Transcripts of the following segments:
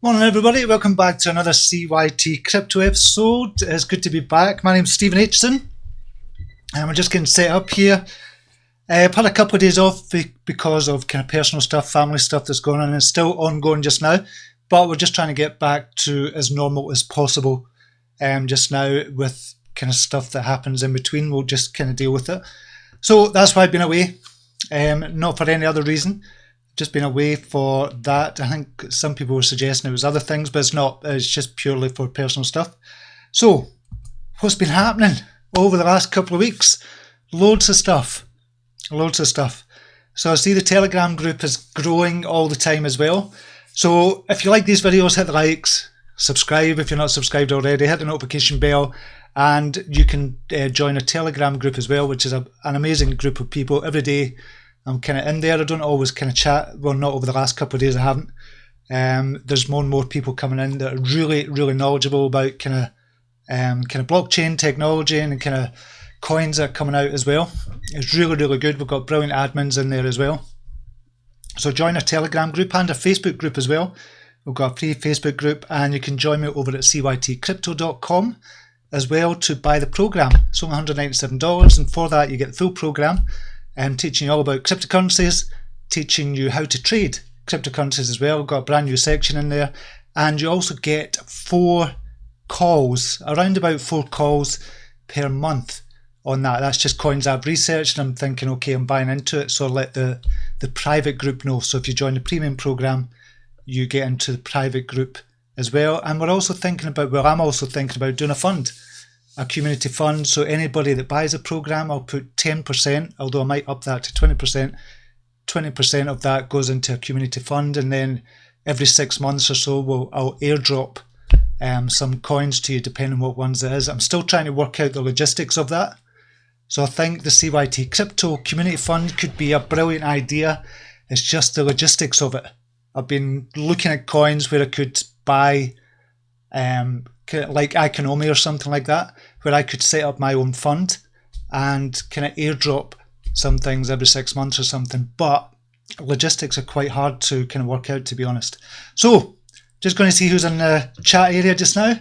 Morning everybody, welcome back to another CYT-Crypto episode. It's good to be back. My name's Stephen Aitchison and we're just getting set up here. I've had a couple of days off because of kind of personal stuff, family stuff that's going on, and it's still ongoing just now, but we're just trying to get back to as normal as possible just now with kind of stuff that happens in between. We'll just kind of deal with it. So that's why I've been away, not for any other reason. Just been away for that. I think some people were suggesting it was other things, but it's not. It's just purely for personal stuff. So, what's been happening over the last couple of weeks? Loads of stuff. Loads of stuff. So I see the Telegram group is growing all the time as well. So if you like these videos, hit the likes, subscribe if you're not subscribed already, hit the notification bell, and you can join a Telegram group as well, which is an amazing group of people. Every day I'm kind of in there. I don't always kind of chat. Well, not over the last couple of days, I haven't. There's more and more people coming in that are really, really knowledgeable about kind of blockchain technology and kind of coins that are coming out as well. It's really, really good. We've got brilliant admins in there as well. So join our Telegram group and a Facebook group as well. We've got a free Facebook group, and you can join me over at CYT-Crypto.com as well to buy the program. It's only $197, and for that you get the full program. Teaching you all about cryptocurrencies, teaching you how to trade cryptocurrencies as well. We've got a brand new section in there, and you also get 4 calls, around about 4 calls per month on that. That's just coins I've researched, and I'm thinking, okay, I'm buying into it, so I'll let the private group know. So if you join the premium program, you get into the private group as well. And we're also thinking about, well, I'm also thinking about doing a community fund. So anybody that buys a program, I'll put 10%, although I might up that to 20%. 20% of that goes into a community fund, and then every 6 months or so I'll airdrop some coins to you, depending on what ones it is. I'm still trying to work out the logistics of that. So I think the CYT Crypto Community Fund could be a brilliant idea. It's just the logistics of it. I've been looking at coins where I could buy like Economy or something like that, where I could set up my own fund and kind of airdrop some things every 6 months or something, but logistics are quite hard to kind of work out, to be honest. So just going to see who's in the chat area just now.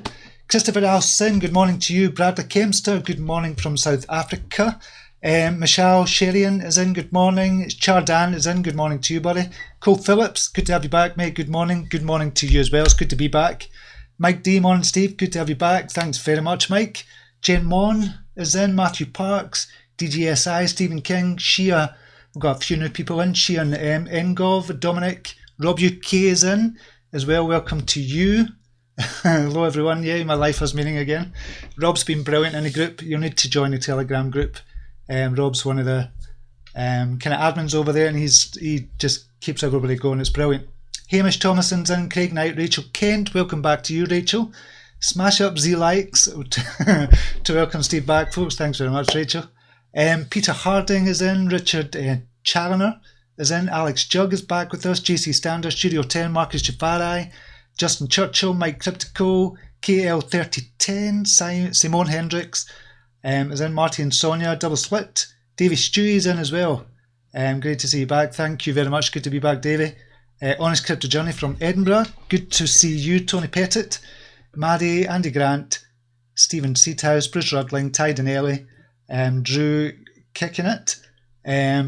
Christopher Alson, good morning to you. Bradley Kempster, good morning from South Africa. Michelle Sherian is in, good morning. Chardan is in, good morning to you, buddy. Cole Phillips, good to have you back, mate. Good morning to you as well. It's good to be back. Mike D, morning Steve, good to have you back. Thanks very much, Mike. Jen Mon is in, Matthew Parks, DGSI, Stephen King, Shia, we've got a few new people in, Shia and Ngov, Dominic, Rob UK is in as well, welcome to you. Hello everyone, yeah, my life has meaning again. Rob's been brilliant in the group. You'll need to join the Telegram group. Rob's one of the kind of admins over there, and he just keeps everybody going. It's brilliant. Hamish Thomason's in, Craig Knight, Rachel Kent, welcome back to you, Rachel. Smash up Z likes to welcome Steve back, folks. Thanks very much, Rachel. Peter Harding is in, Richard Challoner is in, Alex Jug is back with us, JC Stander, Studio 10, Marcus Jafari, Justin Churchill, Mike Cryptico, KL3010, Simone Hendricks is in, Marty and Sonia, Double Split, Davey Stewie is in as well. Great to see you back. Thank you very much. Good to be back, Davey. Honest Crypto Journey from Edinburgh. Good to see you, Tony Pettit, Maddie, Andy Grant, Stephen Seathouse, Bruce Rudling, Ty Donnelly, Drew Kicking It,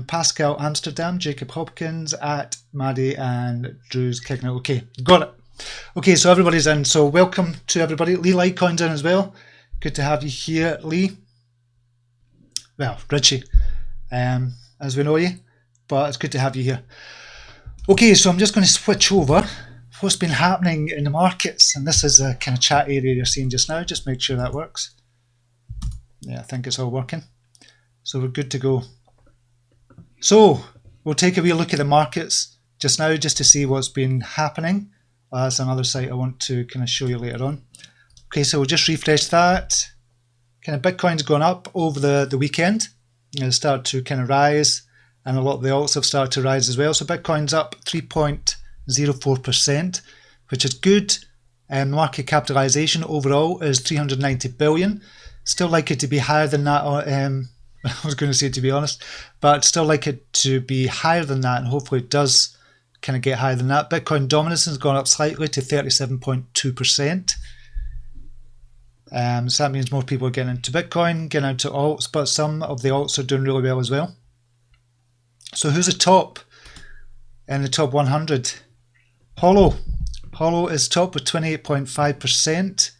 Pascal Amsterdam, Jacob Hopkins, at Maddie and Drew's Kicking It. Okay, got it. Okay, so everybody's in. So welcome to everybody. Lee Litecoin's in as well. Good to have you here, Lee. Well, Richie, as we know you, but it's good to have you here. Okay, so I'm just going to switch over what's been happening in the markets, and this is a kind of chat area you're seeing just now. Just make sure that works. Yeah, I think it's all working. So we're good to go. So we'll take a wee look at the markets just now, just to see what's been happening. That's another site I want to kind of show you later on. Okay, so we'll just refresh that. Kind of Bitcoin's gone up over the weekend. It started to kind of rise, and a lot of the alts have started to rise as well. So Bitcoin's up 3.04%, which is good. Market capitalization overall is 390 billion. Still like it to be higher than that. I was going to say, to be honest, but still like it to be higher than that, and hopefully it does kind of get higher than that. Bitcoin dominance has gone up slightly to 37.2%. So that means more people are getting into Bitcoin, getting into alts, but some of the alts are doing really well as well. So who's the top in the top 100? Holo. Holo is top with 28.5%,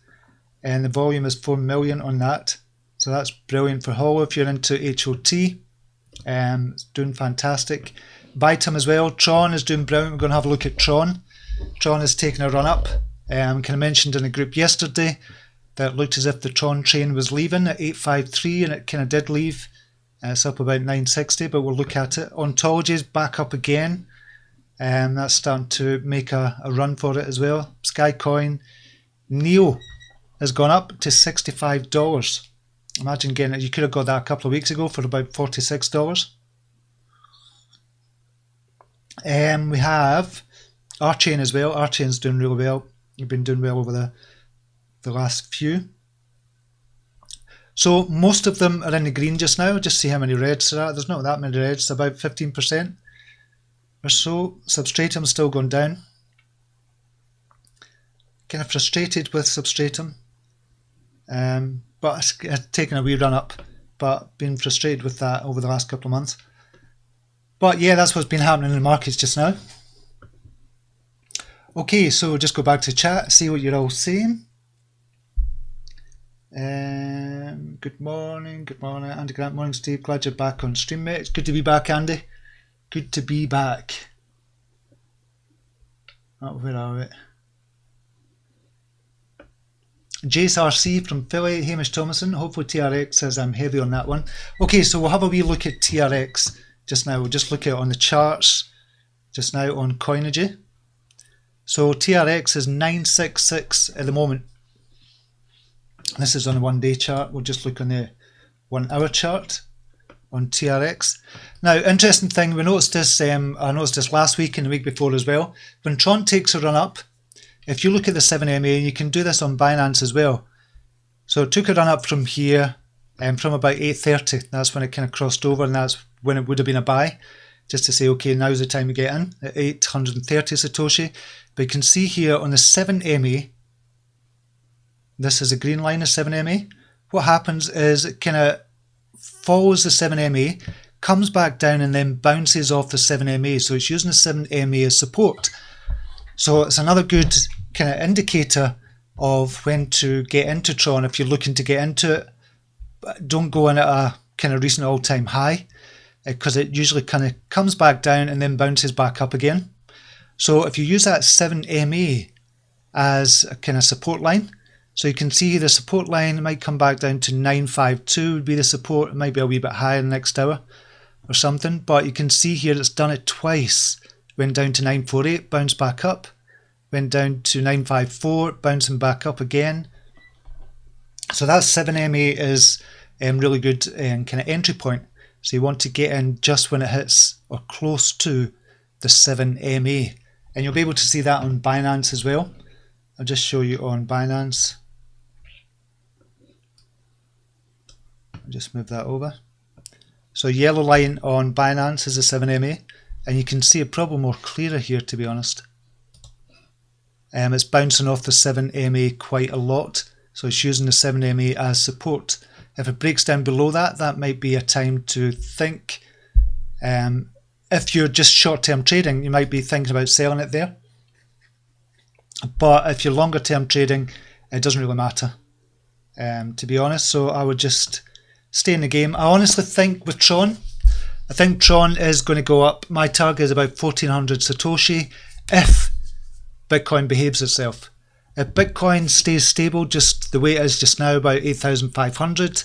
and the volume is 4 million on that. So that's brilliant for Holo if you're into HOT. It's doing fantastic. Bytum as well. Tron is doing brilliant. We're going to have a look at Tron. Tron is taking a run up. Kind of mentioned in a group yesterday that it looked as if the Tron train was leaving at 853, and it kind of did leave. It's up about 960, but we'll look at it. Ontology is back up again. That's starting to make a run for it as well. Skycoin. Neo has gone up to $65. Imagine getting it. You could have got that a couple of weeks ago for about $46. We have Archain as well. Archain's doing really well. You've been doing well over the last few. So most of them are in the green just now. Just see how many reds there are. There's not that many reds, about 15% or so. Substratum's still going down. Kind of frustrated with Substratum. But it's taken a wee run up. But been frustrated with that over the last couple of months. But yeah, that's what's been happening in the markets just now. Okay, so just go back to chat, see what you're all saying. Good morning, Andy Grant, morning Steve, glad you're back on stream, mate. It's good to be back, Andy. Good to be back. Oh, where are we? JSRC from Philly, Hamish Thomason, hopefully TRX says I'm heavy on that one. Okay, so we'll have a wee look at TRX just now. We'll just look at it on the charts just now on Coinigy. So TRX is 966 at the moment. This is on a 1 day chart. We'll just look on the 1 hour chart on TRX. Now, interesting thing, we noticed this, I noticed this last week and the week before as well. When Tron takes a run up, if you look at the 7MA, you can do this on Binance as well. So it took a run up from here, from about 830. That's when it kind of crossed over, and that's when it would have been a buy. Just to say, okay, now's the time to get in at 830 Satoshi. But you can see here on the 7MA, this is a green line of 7MA. What happens is it kind of follows the 7MA, comes back down, and then bounces off the 7MA. So it's using the 7MA as support. So it's another good kind of indicator of when to get into Tron. If you're looking to get into it, don't go in at a kind of recent all-time high, because it usually kind of comes back down and then bounces back up again. So if you use that 7MA as a kind of support line, so you can see the support line might come back down to 952 would be the support. It might be a wee bit higher in the next hour or something, but you can see here it's done it twice. Went down to 948, bounced back up, went down to 954, bouncing back up again. So that 7MA is really good kind of entry point. So you want to get in just when it hits or close to the 7MA. And you'll be able to see that on Binance as well. I'll just show you on Binance. I'll just move that over. So yellow line on Binance is the 7MA. And you can see it probably more clearer here, to be honest. It's bouncing off the 7MA quite a lot. So it's using the 7MA as support. If it breaks down below that, that might be a time to think. If you're just short-term trading, you might be thinking about selling it there. But if you're longer-term trading, it doesn't really matter, to be honest. So I would just stay in the game. I honestly think with Tron, I think Tron is going to go up. My target is about 1400 Satoshi if Bitcoin behaves itself. If Bitcoin stays stable just the way it is just now, about 8,500,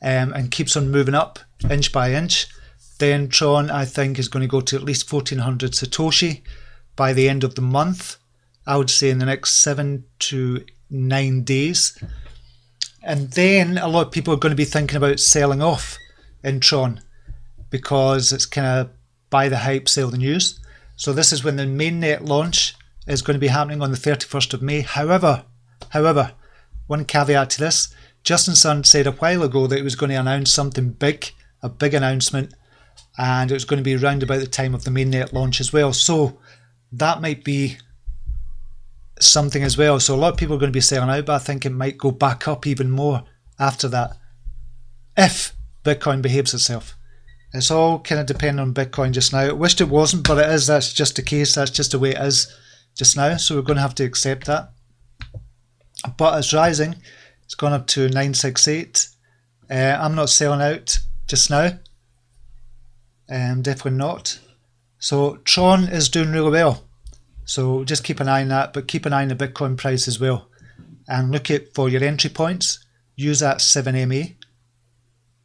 and keeps on moving up inch by inch, then Tron, I think, is going to go to at least 1400 Satoshi by the end of the month. I would say in the next 7 to 9 days. And then a lot of people are going to be thinking about selling off in Tron, because it's kind of buy the hype, sell the news. So this is when the mainnet launch is going to be happening on the 31st of May. However, one caveat to this, Justin Sun said a while ago that he was going to announce something big, a big announcement, and it was going to be around about the time of the mainnet launch as well. So that might be something as well. So a lot of people are going to be selling out, but I think it might go back up even more after that if Bitcoin behaves itself. It's all kind of dependent on Bitcoin just now. I wished it wasn't, but it is. That's just the case. That's just the way it is just now. So we're going to have to accept that. But it's rising. It's gone up to 968. I'm not selling out just now. Definitely not. So Tron is doing really well. So just keep an eye on that, but keep an eye on the Bitcoin price as well. And look at for your entry points. Use that 7MA.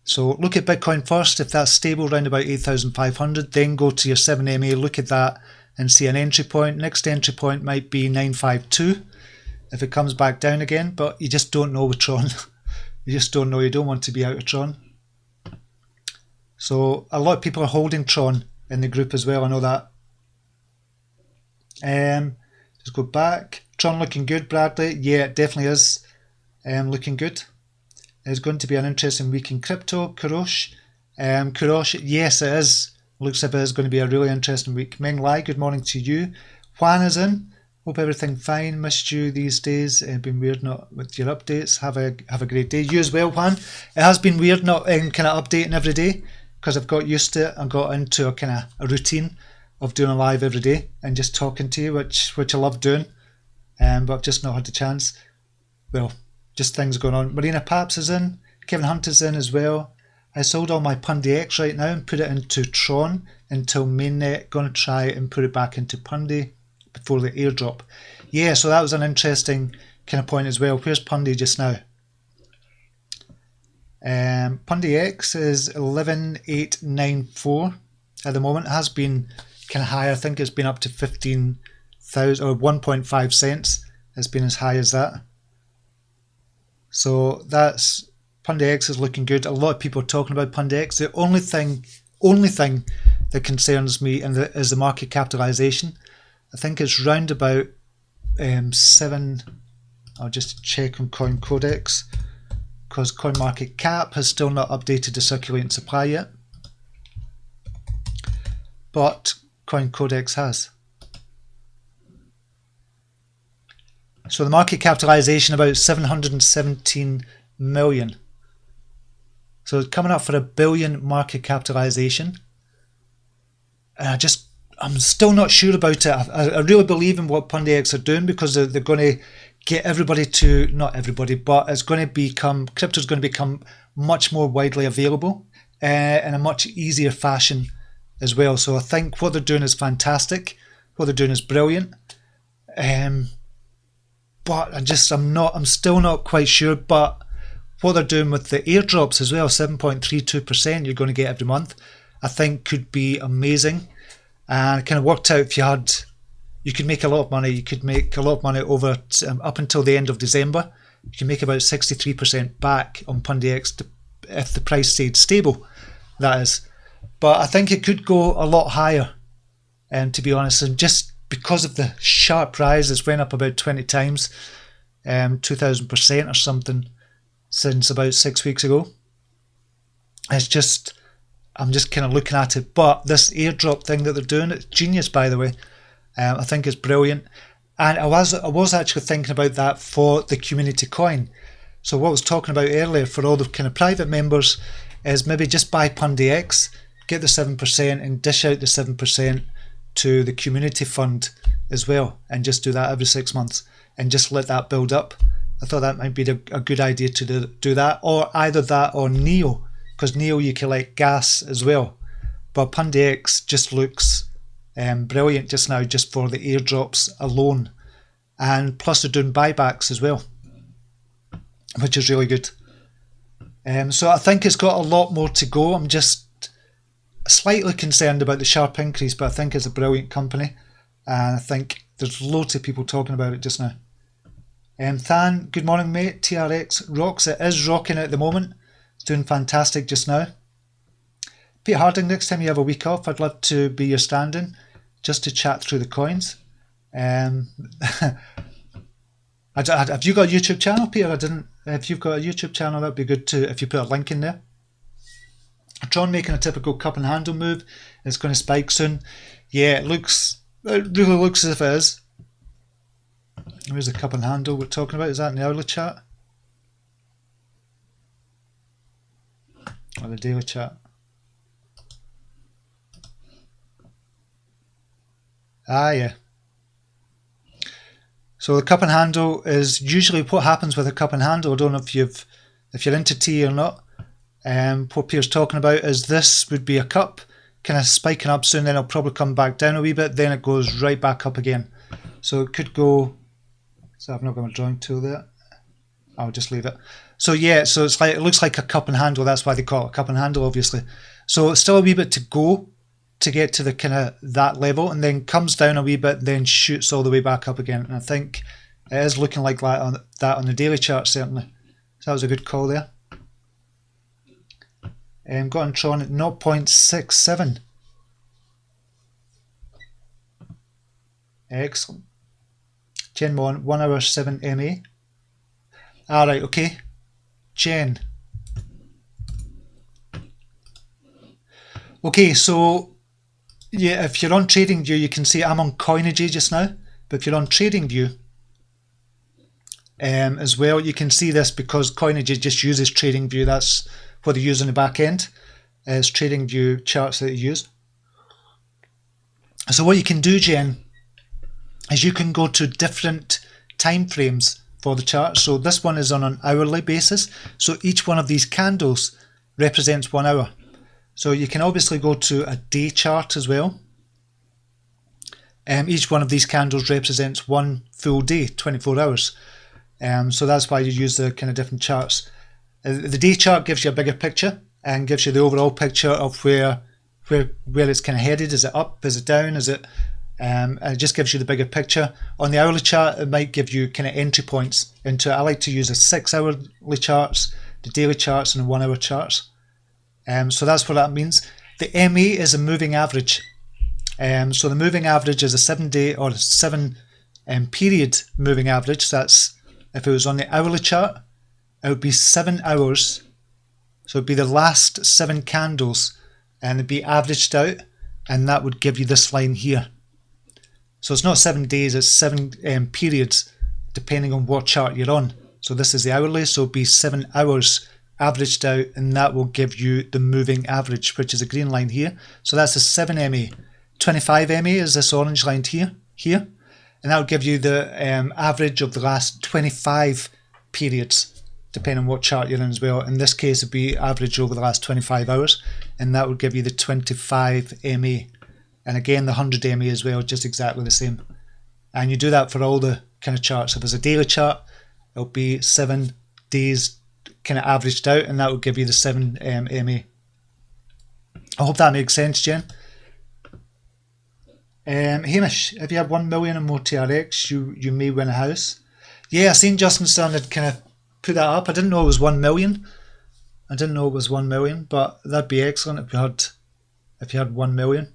So look at Bitcoin first. If that's stable around about 8,500, then go to your 7MA, look at that and see an entry point. Next entry point might be 952 if it comes back down again, but you just don't know with Tron. You just don't know. You don't want to be out of Tron. So a lot of people are holding Tron in the group as well. I know that. Just go back. Tron looking good, Bradley. Yeah, it definitely is looking good. It's going to be an interesting week in crypto. Kurosh, yes, it is. Looks like it is going to be a really interesting week. Meng Lai, good morning to you. Juan is in. Hope everything fine. Missed you these days. Been weird not with your updates. Have a great day. You as well, Juan. It has been weird not kind of updating every day because I've got used to it and got into a kind of a routine of doing a live every day and just talking to you, which I love doing. But I've just not had the chance. Well, just things going on. Marina Paps is in. Kevin Hunt is in as well. I sold all my PundiX right now and put it into Tron until mainnet. Going to try and put it back into Pundi before the airdrop. Yeah, so that was an interesting kind of point as well. Where's Pundi just now? PundiX is 11,894 at the moment. It has been kind of higher. I think it's been up to 15,000 or 1.5 cents. It's been as high as that. So that's PundiX is looking good. A lot of people are talking about PundiX. The only thing that concerns me is the market capitalization. I think it's round about 7. I'll just check on CoinCodex because CoinMarketCap has still not updated the circulating supply yet, but CoinCodex has. So the market capitalization about 717 million. So it's coming up for $1 billion market capitalization. And I'm still not sure about it. I really believe in what PundiX are doing because they're going to get everybody to, not everybody, but it's going to become, crypto's going to become much more widely available in a much easier fashion as well. So I think what they're doing is fantastic. What they're doing is brilliant. But I'm still not quite sure. But what they're doing with the airdrops as well, 7.32% you're going to get every month, I think could be amazing. And it kind of worked out if you could make a lot of money. You could make a lot of money over up until the end of December. You can make about 63% back on PundiX if the price stayed stable, that is. But I think it could go a lot higher, to be honest, and just because of the sharp rise, it's went up about 20 times, 2,000% or something since about 6 weeks ago. I'm just kind of looking at it. But this airdrop thing that they're doing, it's genius, by the way. I think it's brilliant. And I was actually thinking about that for the community coin. So what I was talking about earlier for all the kind of private members is maybe just buy PundiX, get the 7% and dish out the 7% to the community fund as well, and just do that every 6 months and just let that build up. I thought that might be a good idea to do that, or either that or Neo, because Neo you collect gas as well. But PundiX just looks brilliant just now, just for the airdrops alone, and plus they're doing buybacks as well, which is really good. So I think it's got a lot more to go. I'm just slightly concerned about the sharp increase, but I think it's a brilliant company, and I think there's loads of people talking about it just now. Than, good morning mate. TRX rocks. It is rocking at the moment. It's doing fantastic just now. Peter Harding, next time you have a week off, I'd love to be your stand-in just to chat through the coins. Have you got a YouTube channel, Peter? I didn't. If you've got a YouTube channel, that'd be good too if you put a link in there. Tron making a typical cup and handle move. It's going to spike soon. Yeah, it looks It really looks as if it is. Where's the cup and handle we're talking about? Is that in the hourly chart? Or the daily chart? Ah, yeah. So the cup and handle is usually what happens with a cup and handle. I don't know if you're into tea or not. What Pierre's talking about is this would be a cup kind of spiking up soon, then it'll probably come back down a wee bit, then it goes right back up again. So it could go. So I've not got my drawing tool there. I'll just leave it. So yeah, so it's like, it looks like a cup and handle. That's why they call it a cup and handle, obviously. So it's still a wee bit to go to get to the kind of that level, and then comes down a wee bit, and then shoots all the way back up again. And I think it is looking like that on the daily chart, certainly. So that was a good call there. Got on Tron at 0.67. Excellent. Gen 1 hour 7 MA. Alright, okay. Gen. Okay, so yeah, if you're on TradingView, you can see I'm on Coinigy just now. But if you're on TradingView as well, you can see this because Coinigy just uses TradingView. That's what they use in the back end. It's TradingView charts that they use. So what you can do, Jen, is you can go to different time frames for the chart. So this one is on an hourly basis. So each one of these candles represents 1 hour. So you can obviously go to a day chart as well. Each one of these candles represents one full day, 24 hours. So that's why you use the kind of different charts. The day chart gives you a bigger picture and gives you the overall picture of where it's kind of headed. Is it up? Is it down? Is it? And it just gives you the bigger picture. On the hourly chart, it might give you kind of entry points into it. I like to use the 6 hourly charts, the daily charts, and the 1 hour charts. So that's what that means. The MA is a moving average. So the moving average is a 7 day or 7 period moving average. That's if it was on the hourly chart, it would be 7 hours. So it'd be the last 7 candles, and it'd be averaged out, and that would give you this line here. So it's not 7 days, it's 7 periods, depending on what chart you're on. So this is the hourly, so it'd be 7 hours averaged out, and that will give you the moving average, which is a green line here. So that's a 7 MA. 25 MA is this orange line here, and that will give you the average of the last 25 periods, depending on what chart you're in as well. In this case, it'd be average over the last 25 hours, and that would give you the 25 MA. And again, the 100 MA as well, just exactly the same. And you do that for all the kind of charts. If there's a daily chart, it'll be 7 days kind of averaged out, and that will give you the 7 MA. I hope that makes sense, Jen. Hamish, if you have 1 million or more TRX, you may win a house. Yeah, I seen Justin Stern had kind of put that up. I didn't know it was 1 million. I didn't know it was 1 million, but that'd be excellent if you had 1 million.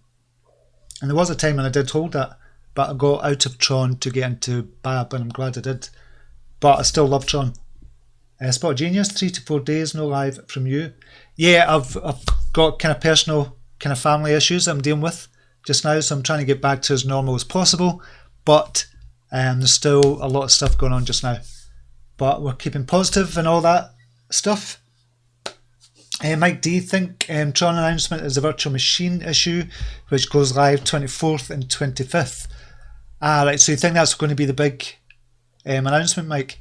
And there was a time when I did hold that, but I got out of Tron to get into Babb, and I'm glad I did. But I still love Tron. Spot Genius, 3 to 4 days, no live from you. Yeah, I've got kind of personal, kind of family issues I'm dealing with just now, so I'm trying to get back to as normal as possible. But there's still a lot of stuff going on just now. But we're keeping positive and all that stuff. Mike D, think Tron announcement is a virtual machine issue, which goes live 24th and 25th. Right, so you think that's going to be the big announcement, Mike?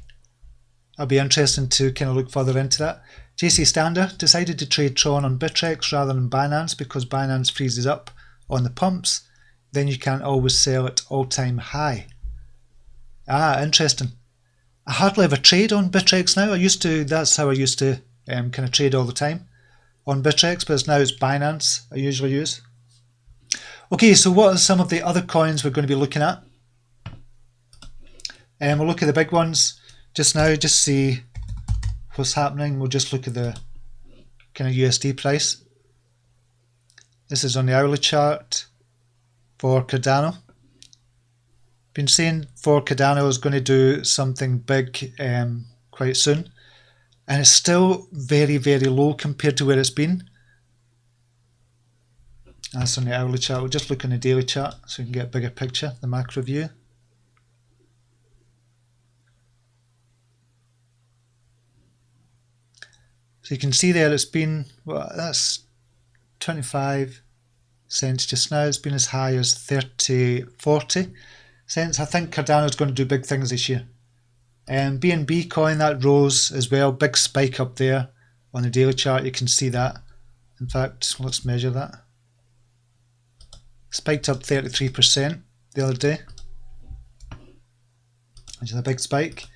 I'll be interested to kind of look further into that. JC Stander decided to trade Tron on Bittrex rather than Binance because Binance freezes up on the pumps. Then you can't always sell at all-time high. Interesting. I hardly ever trade on Bittrex now. That's how I used to kind of trade all the time on Bittrex, but now it's Binance I usually use. Okay, so what are some of the other coins we're going to be looking at? We'll look at the big ones just now, just see what's happening. We'll just look at the kind of USD price. This is on the hourly chart for Cardano. Been saying for Cardano is going to do something big quite soon. And it's still very, very low compared to where it's been. That's on the hourly chart. We'll just look on the daily chart so we can get a bigger picture, the macro view. So you can see there it's been, well, that's 25 cents just now. It's been as high as 40 cents. I think Cardano's going to do big things this year. And BNB coin, that rose as well. Big spike up there on the daily chart. You can see that. In fact, let's measure that. Spiked up 33% the other day, which is a big spike.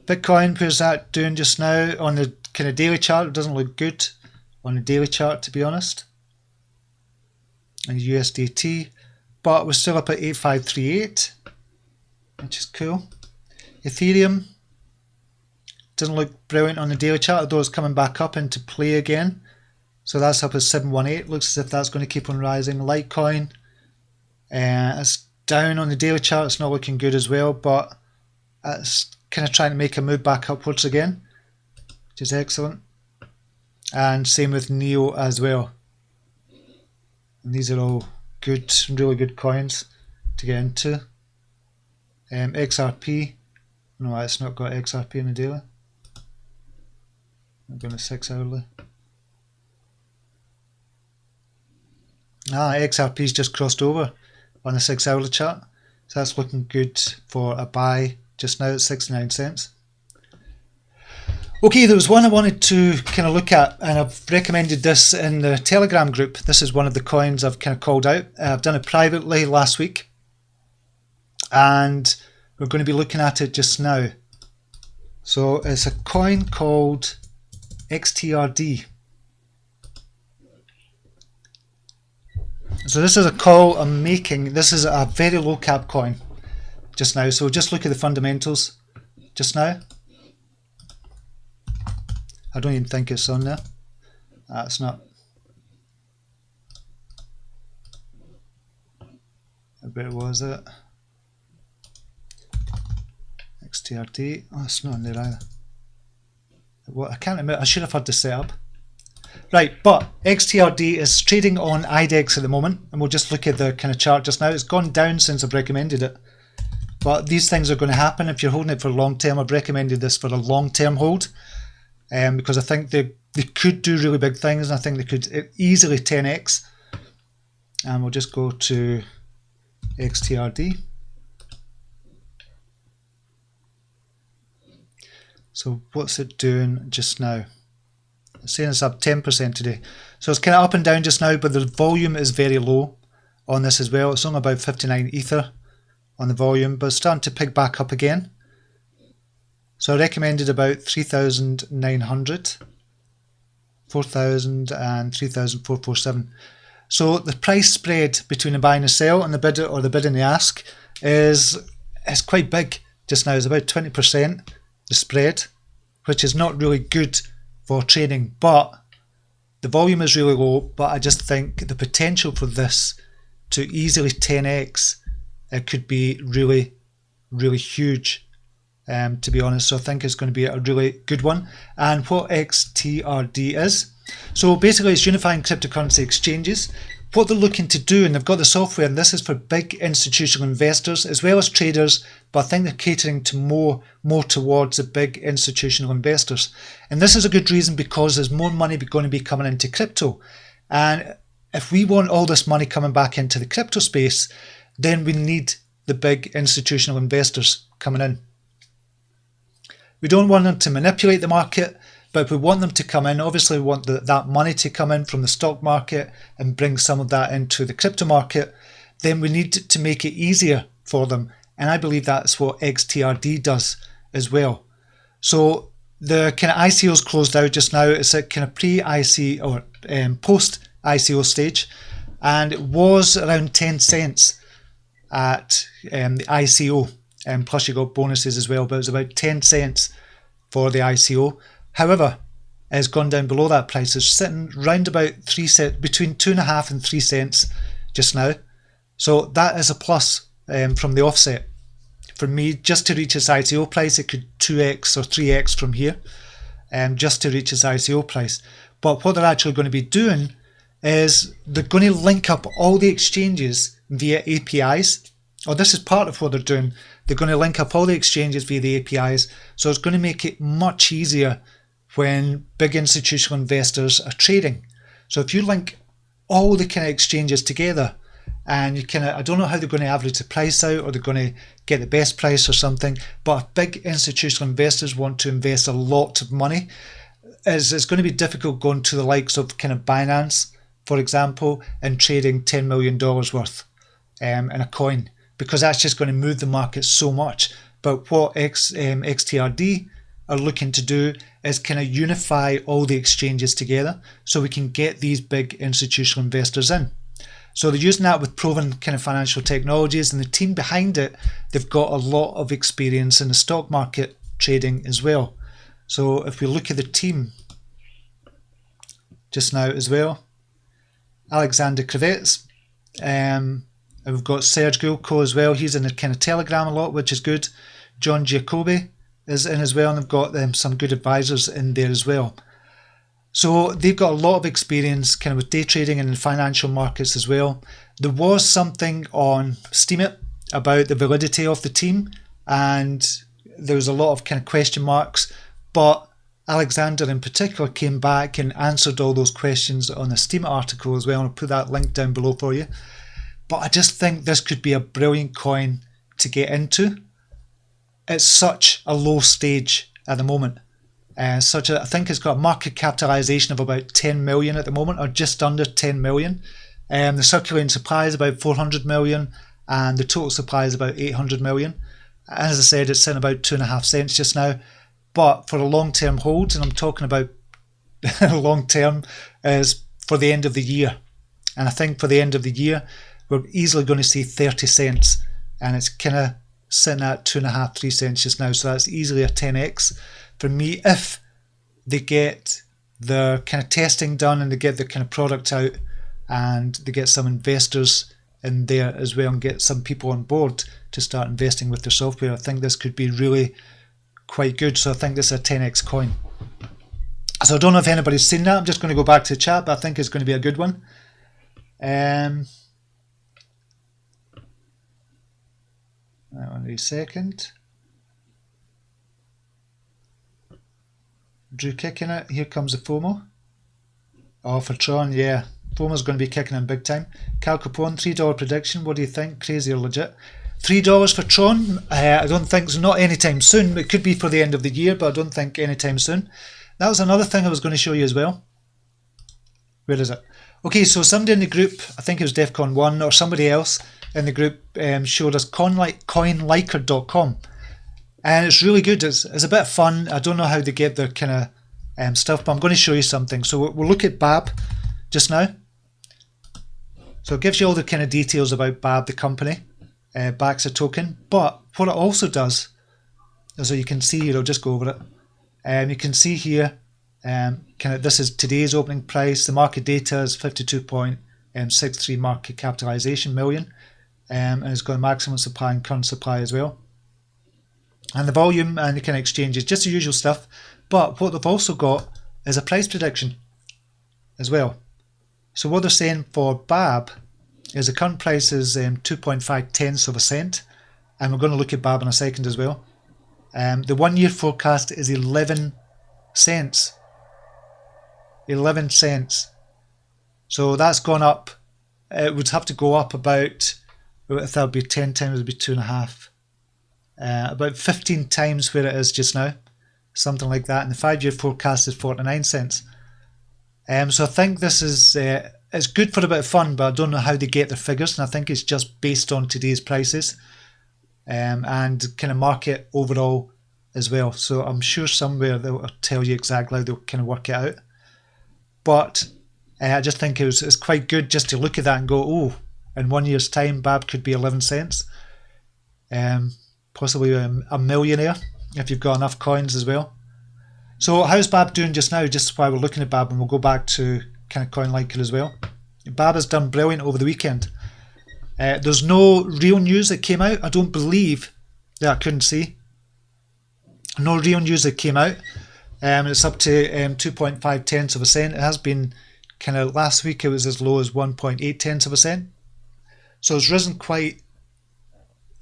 Bitcoin, where's that doing just now? On the kind of daily chart, it doesn't look good on the daily chart, to be honest. And USDT, but we're still up at 8538, which is cool. Ethereum doesn't look brilliant on the daily chart, although it's coming back up into play again. So that's up at 718. Looks as if that's going to keep on rising. Litecoin, it's down on the daily chart. It's not looking good as well, but it's kind of trying to make a move back upwards again, which is excellent. And same with Neo as well. And these are all good, really good coins to get into. XRP, no, it's not got XRP in the daily. I'm going to 6 hourly. XRP's just crossed over on the 6 hourly chart, so that's looking good for a buy just now at 69 cents. Okay, there was one I wanted to kind of look at, and I've recommended this in the Telegram group. This is one of the coins I've kind of called out. I've done it privately last week, and we're going to be looking at it just now. So it's a coin called Xtrd. So this is a call I'm making. This is a very low cap coin just now. So just look at the fundamentals just now. I don't even think it's on there. It's not. I bet it was it. Xtrd. Oh, it's not on there either. What? I can't admit. I should have had the setup. Right, but Xtrd is trading on IDEX at the moment, and we'll just look at the kind of chart just now. It's gone down since I've recommended it, but these things are going to happen if you're holding it for long term. I've recommended this for a long term hold, because I think they could do really big things, and I think they could easily 10x. And we'll just go to Xtrd. So what's it doing just now? It's saying it's up 10% today. So it's kind of up and down just now, but the volume is very low on this as well. It's only about 59 Ether on the volume, but it's starting to pick back up again. So I recommended about 3,900, 4,000 and 3,447. So the price spread between the buy and the sell and the bid or the bid and the ask is quite big just now. It's about 20% the spread, which is not really good for trading, but the volume is really low. But I just think the potential for this to easily 10x, it could be really, really huge, to be honest. So I think it's going to be a really good one. And what Xtrd is, so basically it's unifying cryptocurrency exchanges. What they're looking to do, and they've got the software, and this is for big institutional investors as well as traders, but I think they're catering to more towards the big institutional investors. And this is a good reason, because there's more money going to be coming into crypto. And if we want all this money coming back into the crypto space, then we need the big institutional investors coming in. We don't want them to manipulate the market, but we want them to come in. Obviously, we want that money to come in from the stock market and bring some of that into the crypto market. Then we need to make it easier for them. And I believe that's what Xtrd does as well. So the kind of ICO is closed out just now. It's a kind of pre-ICO or post-ICO stage. And it was around 10 cents at the ICO. Plus you got bonuses as well, but it was about 10 cents for the ICO. However, it's gone down below that price. It's sitting round about 3 cents, between 2.5 and 3 cents just now. So that is a plus from the offset. For me, just to reach its ICO price, it could 2x or 3x from here, just to reach its ICO price. But what they're actually going to be doing is they're going to link up all the exchanges via APIs. Or this is part of what they're doing. They're going to link up all the exchanges via the APIs. So it's going to make it much easier when big institutional investors are trading. So if you link all the kind of exchanges together, and you kind of, I don't know how they're going to average the price out, or they're going to get the best price or something, but if big institutional investors want to invest a lot of money, it's going to be difficult going to the likes of kind of Binance, for example, and trading $10 million worth in a coin, because that's just going to move the market so much. But what Xtrd are looking to do is kind of unify all the exchanges together so we can get these big institutional investors in. So they're using that with proven kind of financial technologies, and the team behind it, they've got a lot of experience in the stock market trading as well. So if we look at the team just now as well, Alexander Kravets, and we've got Serge Gulko as well. He's in the kind of Telegram a lot, which is good. John Giacobbe is in as well, and they've got some good advisors in there as well. So they've got a lot of experience kind of with day trading and in financial markets as well. There was something on Steemit about the validity of the team, and there was a lot of kind of question marks, but Alexander in particular came back and answered all those questions on the Steemit article as well. I'll put that link down below for you. But I just think this could be a brilliant coin to get into. It's such a low stage at the moment. I think it's got a market capitalization of about 10 million at the moment, or just under 10 million. The circulating supply is about 400 million, and the total supply is about 800 million. As I said, it's sitting about 2.5 cents just now. But for a long-term hold, and I'm talking about long-term, is for the end of the year. And I think for the end of the year, we're easily going to see 30 cents. And it's kind of sitting at 2.5, 3 cents just now. So that's easily a 10x. For me, if they get the kind of testing done and they get the kind of product out and they get some investors in there as well and get some people on board to start investing with their software, I think this could be really quite good. So I think this is a 10x coin. So I don't know if anybody's seen that. I'm just going to go back to the chat, but I think it's going to be a good one. One second. Drew kicking it. Here comes the FOMO. Oh, for Tron, yeah. FOMO's going to be kicking in big time. Cal Capone, $3 prediction. What do you think? Crazy or legit? $3 for Tron. I don't think it's not anytime soon. It could be for the end of the year, but I don't think anytime soon. That was another thing I was going to show you as well. Where is it? Okay, so somebody in the group, I think it was DEFCON 1 or somebody else in the group showed us coinliker.com. And it's really good. It's a bit of fun. I don't know how they get their kind of stuff, but I'm going to show you something. So we'll look at Babb just now. So it gives you all the kind of details about Babb, the company, backs a token. But what it also does, so you can see here, I'll just go over it. You can see here, this is today's opening price. The market data is 52.63 market capitalization million, and it's got a maximum supply and current supply as well. And the volume and the kind of exchanges, just the usual stuff. But what they've also got is a price prediction as well. So what they're saying for Babb is the current price is 2.5 tenths of a cent. And we're going to look at Babb in a second as well. The 1 year forecast is 11 cents. 11 cents. So that's gone up. It would have to go up about, if that would be 10 times, it would be 2.5. About 15 times where it is just now, something like that. And the 5 year forecast is 49 cents. So I think this is it's good for a bit of fun, but I don't know how they get their figures, and I think it's just based on today's prices and kind of market overall as well. So I'm sure somewhere they'll tell you exactly how they'll kind of work it out. But I just think it's quite good just to look at that and go, oh, in 1 year's time, Babb could be 11 cents. Possibly a millionaire if you've got enough coins as well. So how's Babb doing just now? Just while we're looking at Babb, and we'll go back to kind of CoinLiker as well. Babb has done brilliant over the weekend. There's no real news that came out. I don't believe that I couldn't see. No real news that came out. It's up to 2.5 tenths of a cent. It has been kind of last week it was as low as 1.8%. So it's risen quite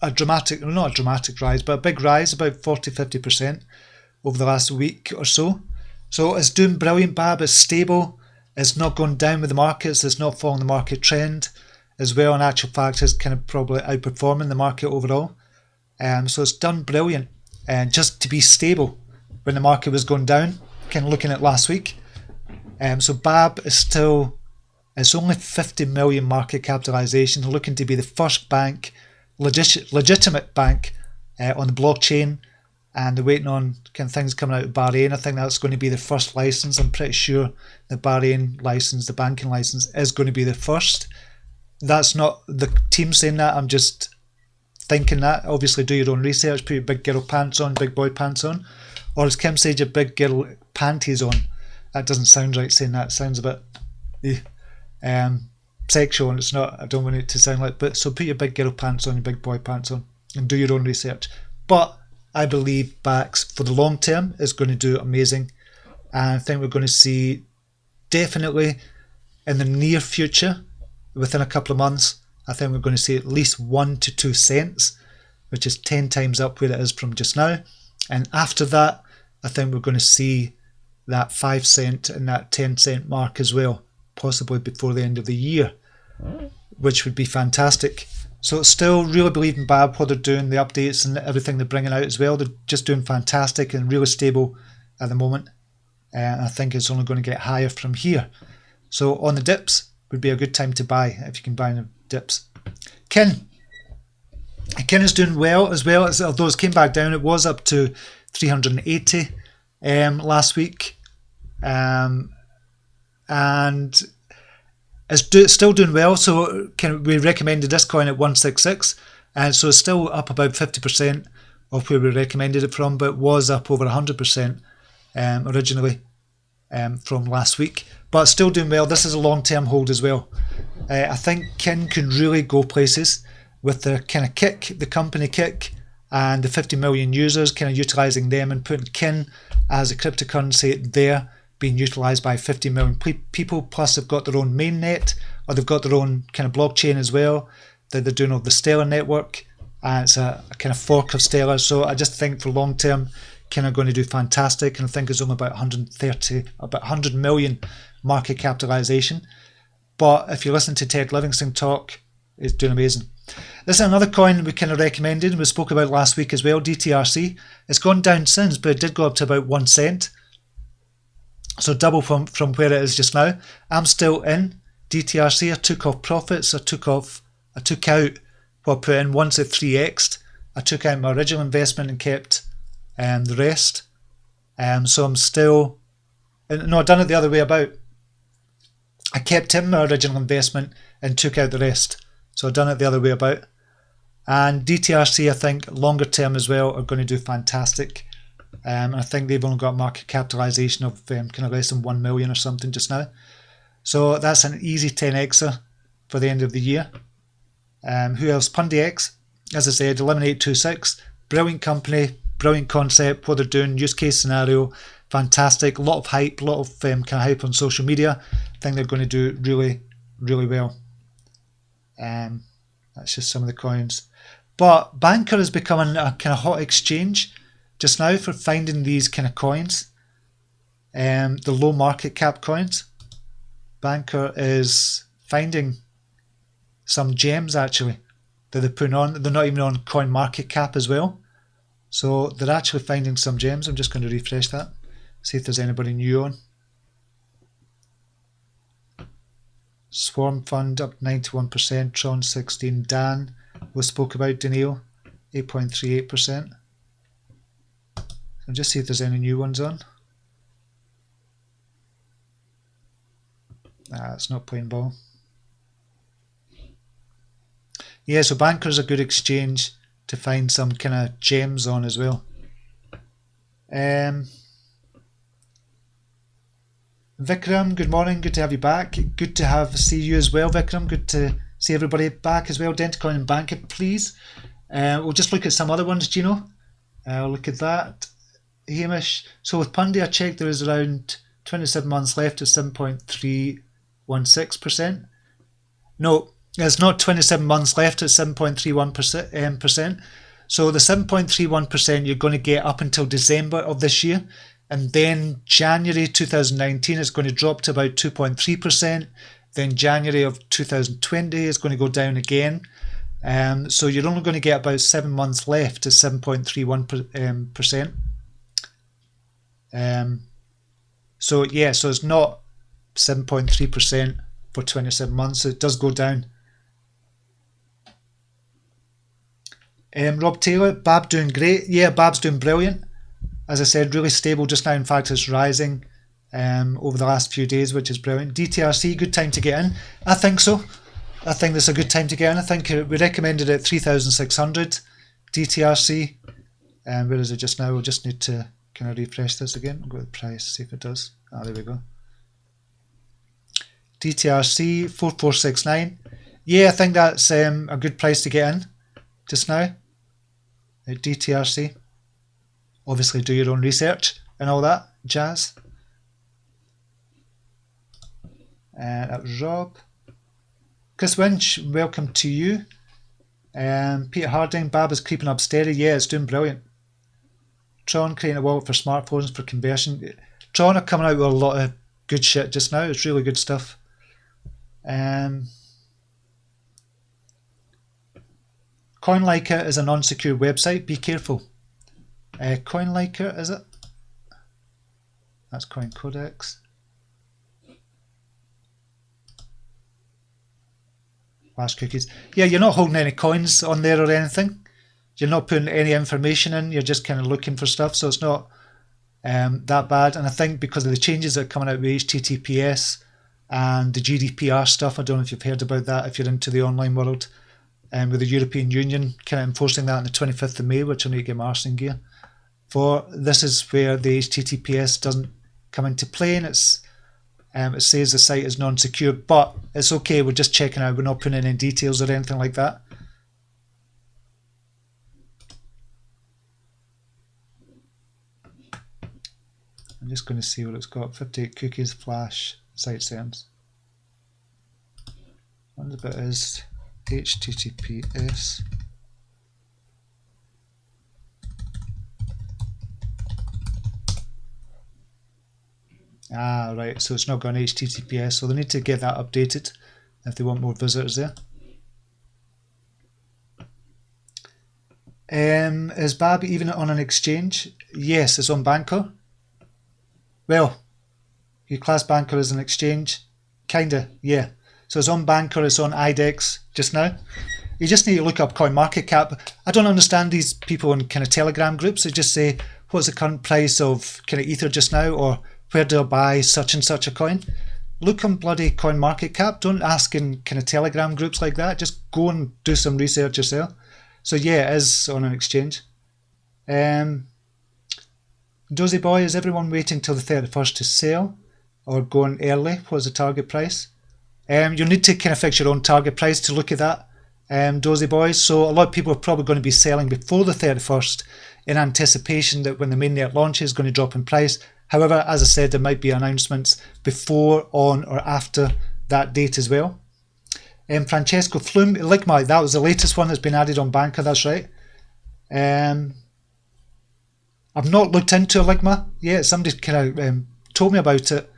a dramatic, not a dramatic rise, but a big rise, about 40-50% over the last week or so. So it's doing brilliant, Babb. It's stable. It's not going down with the markets. It's not following the market trend as well. In actual fact, it's kind of probably outperforming the market overall. So it's done brilliant. And just to be stable when the market was going down, kind of looking at last week. So Babb is still, it's only 50 million market capitalization, looking to be the first bank, legitimate bank on the blockchain. And they're waiting on kind of things coming out of Bahrain. I think that's going to be the first license. I'm pretty sure the Bahrain license, the banking license, is going to be the first. That's not the team saying that. I'm just thinking that. Obviously, do your own research. Put your big girl pants on, big boy pants on. Or as Kim said, your big girl panties on. That doesn't sound right saying that. It sounds a bit sexual, and it's not. I don't want it to sound like. But so put your big girl pants on, your big boy pants on, and do your own research. But I believe BAX for the long term is going to do amazing, and I think we're going to see definitely in the near future, within a couple of months, I think we're going to see at least 1 to 2 cents, which is 10 times up where it is from just now. And after that, I think we're going to see that 5 cent and that 10 cent mark as well, possibly before the end of the year, which would be fantastic. So still really believe in Babb, what they're doing, the updates and everything they're bringing out as well. They're just doing fantastic and really stable at the moment. And I think it's only going to get higher from here. So on the dips would be a good time to buy if you can buy in the dips. Kin is doing well as well. Although it came back down, it was up to 380 last week. And it's still doing well, so we recommended this coin at 166, and so it's still up about 50% of where we recommended it from, but was up over 100% originally from last week, but still doing well. This is a long-term hold as well. I think Kin can really go places with the kind of kick, the company kick, and the 50 million users, kind of utilising them and putting Kin as a cryptocurrency there, being utilised by 50 million people, plus they've got their own mainnet, or they've got their own kind of blockchain as well that they're doing over the Stellar network, and it's a kind of fork of Stellar. So I just think for long term, kind of going to do fantastic, and I think it's only about 100 million market capitalisation. But if you listen to Ted Livingston talk, it's doing amazing. This is another coin we kind of recommended and we spoke about last week as well, Dtrc. It's gone down since, but it did go up to about 1 cent. So double from where it is just now. I'm still in Dtrc. I took off profits. I took out what I put in once it 3x'd. I took out my original investment and kept the rest. So I'm still... No, I've done it the other way about. I kept in my original investment and took out the rest. So I've done it the other way about. And Dtrc, I think, longer term as well, are going to do fantastic. I think they've only got market capitalisation of kind of less than 1 million or something just now. So that's an easy 10xer for the end of the year. Who else? PundiX, as I said, 11826. Brilliant company, brilliant concept, what they're doing, use case scenario, fantastic. A lot of hype, a lot of kind of hype on social media. I think they're going to do really, really well. That's just some of the coins. But Banker is becoming a kind of hot exchange just now for finding these kind of coins, the low market cap coins. Banker is finding some gems actually that they're putting on. They're not even on coin market cap as well. So they're actually finding some gems. I'm just going to refresh that, see if there's anybody new on. Swarm Fund up 91%, Tron 16, Dan, we spoke about, Daniil, 8.38%. I'll just see if there's any new ones on. It's not playing ball. Yeah, so Banker's a good exchange to find some kind of gems on as well. Vikram, good morning, good to have you back. Good to see you as well, Vikram. Good to see everybody back as well. Dentacoin and Banker, please. We'll just look at some other ones, Gino. Look at that. Hamish. So with Pundi, I checked there is around 27 months left to 7.3 7.16%. No, there's not 27 months left, it's 7.31%. So the 7.31% you're going to get up until December of this year, and then January 2019 is going to drop to about 2.3%. Then January of 2020 is going to go down again. So you're only going to get about 7 months left to 7.31%. So yeah, so it's not 7.3% for 27 months. It does go down. Rob Taylor, Babb doing great. Yeah, Babb's doing brilliant. As I said, really stable just now. In fact, it's rising over the last few days, which is brilliant. Dtrc, good time to get in. I think so. I think this is a good time to get in. I think we recommended it 3,600 Dtrc. Where is it just now? We'll just need to kind of refresh this again. I'll go to the price, see if it does. Ah, there we go. Dtrc 4469. Yeah, I think that's a good price to get in just now. Dtrc. Obviously, do your own research and all that jazz. That was Rob. Chris Winch, welcome to you. Peter Harding, Babb is creeping up steady. Yeah, it's doing brilliant. Tron creating a wallet for smartphones for conversion. Tron are coming out with a lot of good shit just now. It's really good stuff. CoinLiker is a non-secure website. Be careful. CoinLiker, is it? That's CoinCodex. Flash cookies. Yeah, you're not holding any coins on there or anything. You're not putting any information in. You're just kind of looking for stuff. So it's not that bad. And I think because of the changes that are coming out with HTTPS and the GDPR stuff, I don't know if you've heard about that, if you're into the online world, with the European Union kind of enforcing that on the 25th of May, which I need to get my arse in gear for. This is where the HTTPS doesn't come into play, and it says the site is non-secure, but it's okay, we're just checking out, we're not putting in any details or anything like that. I'm just going to see what it's got. 58 cookies, flash, site settings. Wonder if it is HTTPS. Ah, right, so it's not got an HTTPS, so they need to get that updated if they want more visitors there. Is Babb even on an exchange? Yes, it's on Banker. Well, you class Banker as an exchange? Kinda, yeah. So it's on Banker, it's on IDEX just now. You just need to look up CoinMarketCap. I don't understand these people in kind of Telegram groups. They just say, what's the current price of kind of Ether just now, or where do I buy such and such a coin? Look on bloody CoinMarketCap. Don't ask in kind of Telegram groups like that. Just go and do some research yourself. So yeah, it is on an exchange. Dozy Boy, is everyone waiting till the 31st to sell or going early? What's the target price? You'll need to kind of fix your own target price to look at that, Dozy Boys. So a lot of people are probably going to be selling before the 31st in anticipation that when the mainnet launch is going to drop in price. However, as I said, there might be announcements before, on, or after that date as well. Francesco Flume, Ligma, that was the latest one that's been added on Banker, that's right. I've not looked into Ligma yet. Somebody kind of told me about it,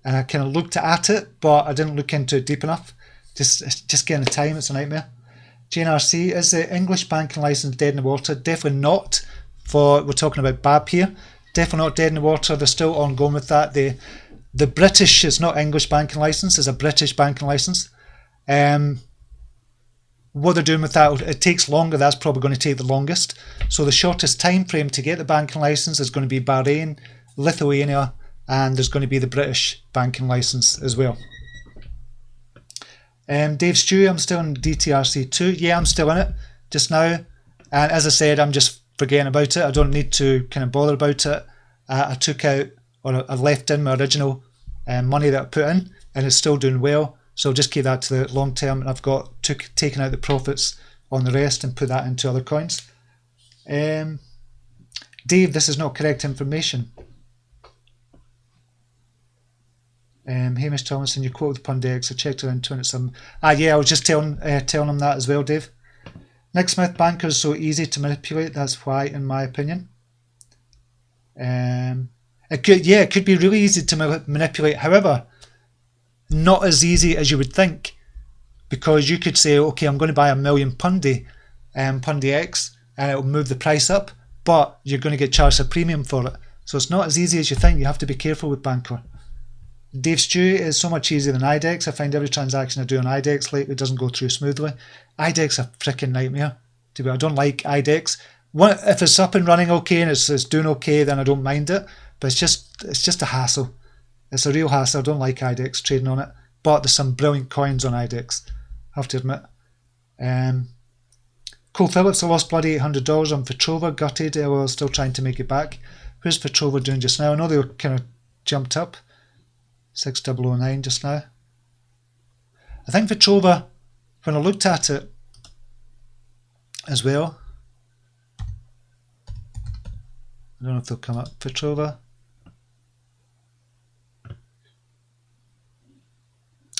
and I kind of looked at it, but I didn't look into it deep enough. Just getting the time, it's a nightmare. JNRC, is the English banking license dead in the water? Definitely not. We're talking about Babb here. Definitely not dead in the water. They're still ongoing with that. The British is not English banking license, it's a British banking license. What they're doing with that, it takes longer. That's probably going to take the longest. So the shortest time frame to get the banking license is going to be Bahrain, Lithuania, and there's going to be the British banking license as well. Dave Stew, I'm still in DTRC 2. Yeah, I'm still in it just now. And as I said, I'm just forgetting about it. I don't need to kind of bother about it. I took out, or I left in my original money that I put in, and it's still doing well. So just keep that to the long term, and I've got taken out the profits on the rest and put that into other coins. Dave, this is not correct information. Hamish Thomason, you quoted PundiX. I checked around 20 some. Yeah, I was just telling him that as well, Dave. Nick Smith, banker is so easy to manipulate. That's why, in my opinion. It could be really easy to manipulate. However, not as easy as you would think, because you could say, okay, I'm going to buy 1 million PundiX, and it'll move the price up, but you're going to get charged a premium for it. So it's not as easy as you think. You have to be careful with Banker. Dave Stew is so much easier than IDEX. I find every transaction I do on IDEX lately doesn't go through smoothly. IDEX a freaking nightmare. I don't like IDEX. If it's up and running okay and it's doing okay, then I don't mind it. But it's just a hassle. It's a real hassle. I don't like IDEX trading on it. But there's some brilliant coins on IDEX, I have to admit. Cole Phillips, I lost bloody $800 on Fitrova. Gutted. I was still trying to make it back. Where's Fitrova doing just now? I know they were kind of jumped up. 6009 just now. I think Fitrova, when I looked at it as well, I don't know if they'll come up. Fitrova.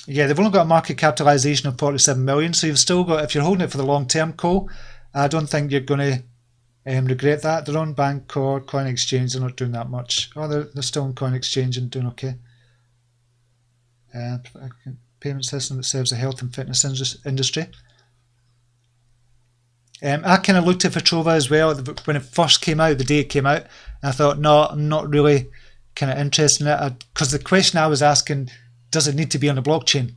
Yeah, they've only got a market capitalization of 47 million, so you've still got, if you're holding it for the long term, Cole, I don't think you're going to regret that. They're on Bank or Coin Exchange, they're not doing that much. Oh, they're still on Coin Exchange and doing okay. Payment system that serves the health and fitness industry. I kind of looked at Fitrova as well when it first came out, the day it came out, and I thought, no, I'm not really kind of interested in it, because the question I was asking, does it need to be on the blockchain?